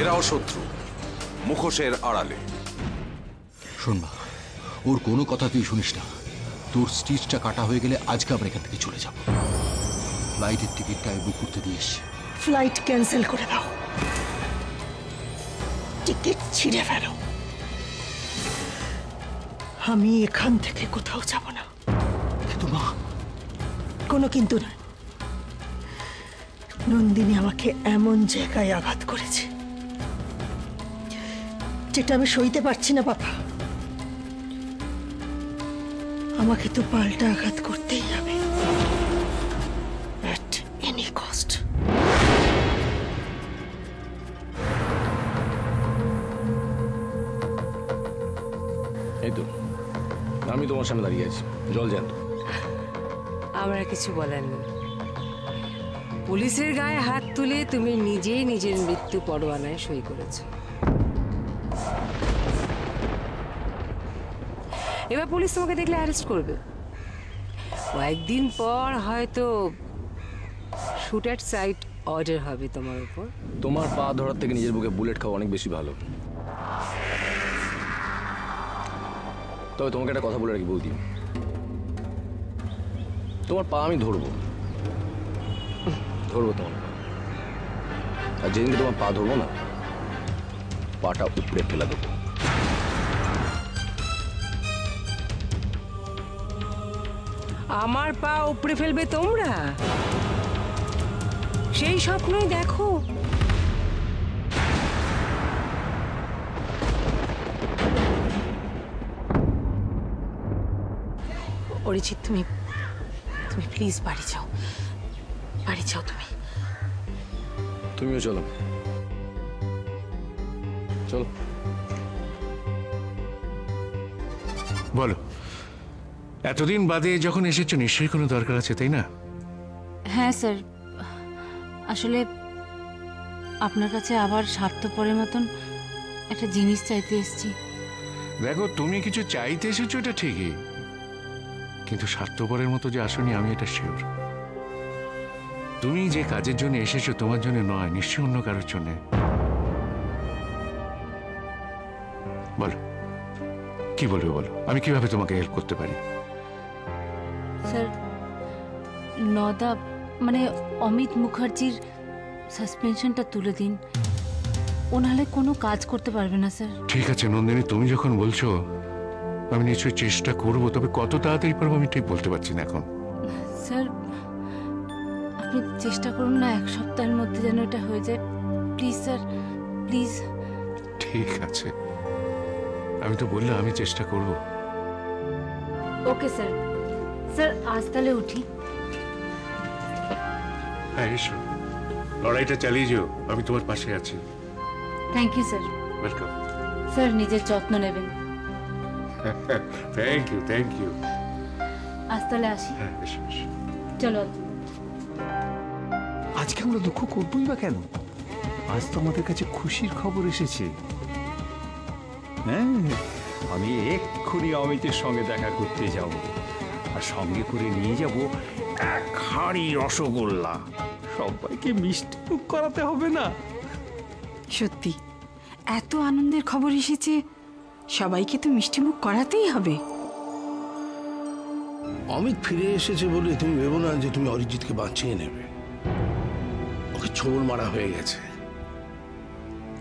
এরাও শত্রু, মুখোশের আড়ালে। শোন মা, ওর কোনো কথা তুই শুনিস না। তোর স্টিচটা কাটা হয়ে গেলে আজকে আমরা এখান থেকে চলে যাব। ফ্লাইটের টিকিটটা বুক করতে দিস। ফ্লাইট ক্যান্সেল করে দাও, টিকিট ছিঁড়ে ফেলো। আমি এখান থেকে কোথাও যাব না। কিন্তু মা। কোনো কিন্তু না। নন্দিনী আমাকে এমন জায়গায় আঘাত করেছে যেটা আমি সইতে পারছি না বাবা। আমাকে তো পাল্টা আঘাত করতেই হবে, at any cost। এই তো আমি তোমার সামনে দাঁড়িয়ে আছি, জল জ্যান্ত। আমার কিছু বলার নেই। পুলিশের গায়ে হাত তুলে তুমি নিজেই নিজের মৃত্যু পরোয়ানায় সই করেছো। এবার পুলিশ তোমাকে দেখলে অ্যারেস্ট করবে। কয়েকদিন পর হয়তো শুট অ্যাট সাইট অর্ডার হবে তোমার উপর। তোমার পা ধরার থেকে নিজের বুকে বুলেট খাওয়া অনেক বেশি ভালো। তবে তোমাকে একটা কথা বলে রাখি বৌদি, তোমার পা আমি ধরবো তোমার পা। আর যেদিনকে তোমার পা ধরবো না, পাটা উপড়ে ফেলে দেবো। আমার পা উপড়ে ফেলবে তোমরা? সেই স্বপ্নই দেখো। অরিজিৎ, তুমি প্লিজ বাড়ি যাও, বাড়ি যাও। তুমিও চলো, চলো। বলো, এতদিন বাদে যখন এসেছো নিশ্চয়ই কোনো দরকার আছে, তাই না? হ্যাঁ স্যার, আসলে আপনার কাছে আবার স্বার্থপরের মতন একটা জিনিস চাইতে এসেছি। দেখো, তুমি কিছু চাইতে এসেছো এটা ঠিকই, কিন্তু স্বার্থপরের মতো যে আসনি আমি এটা শিওর। তুমি যে কাজের জন্য এসেছো তোমার জন্য নয়, নিশ্চয়ই অন্য কারোর জন্য। বলো, কি বলবে বলো, আমি কিভাবে তোমাকে হেল্প করতে পারি? স্যার, নদা মানে অমিত মুখার্জির সাসপেনশনটা তুলে দিন, ও নাহলে কোনো কাজ করতে পারবে না স্যার। ঠিক আছে নন্দিনী, তুমি যখন বলছো আমি নিশ্চয়ই চেষ্টা করবো, তবে কত তাড়াতাড়ি পারবো আমি ঠিক বলতে পারছি না এখন। স্যার, আপনি চেষ্টা করুন না, 1 সপ্তাহের মধ্যে যেন এটা হয়ে যায়। Please sir, please. ঠিক আছে, আমি তো বললাম আমি চেষ্টা করব। Okay sir. স্যার, আজ তাহলে উঠি। হ্যাঁ এসো, লড়াইটা চালিয়ে যাও, আমি তোমার পাশে আছি। Thank you sir. Welcome. Sir, নিজের যত্ন নেবেন। Thank you. আজ তাহলে আসি। হ্যাঁ এসো এসো। চলো। আজকে আমরা দুঃখ করবই বা কেন? আজ তো আমাদের কাছে খুশির খবর এসেছে। হ্যাঁ, আমি এক্ষুনি অমিতের সঙ্গে দেখা করতে যাব, আর সঙ্গে করে নিয়ে যাব 1 হাঁড়ি রসগোল্লা। সবাইকে মিষ্টি মুখ করাতে হবে না? সত্যি এত আনন্দের খবর এসেছে, সবাইকে তো মিষ্টিমুখ করাতেই হবে। অমিত ফিরে এসেছে বলে তুমি ভেবো না যে তুমি অরিজিৎকে বাঁচিয়ে নেবে। ওকে ছোবল মারা হয়ে গেছে,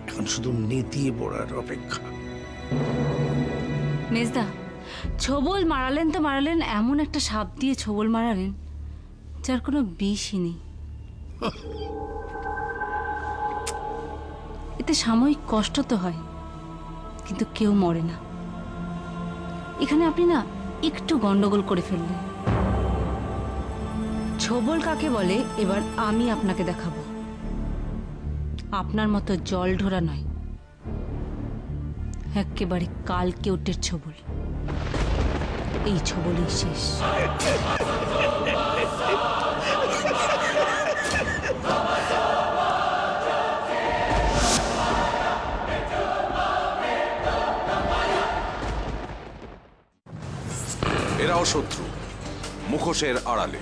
এখন শুধু নেতিয়ে পড়ার অপেক্ষা। মেজদা, ছোবল মারালেন তো মারালেন, এমন একটা সাপ দিয়ে ছোবল মারালেন যার কোনো বিষই নেই। এতে সাময়িক কষ্ট তো হয়, কিন্তু কেউ মরে না। এখানে আপনি না একটু গন্ডগোল করে ফেললেন। ছোবল কাকে বলে এবার আমি আপনাকে দেখাবো। আপনার মতো জল ঢোরা নয়, একেবারে কাল কেউটের ছোবল। এই ছোবলই শেষ। এরাও শত্রু, মুখোশের আড়ালে।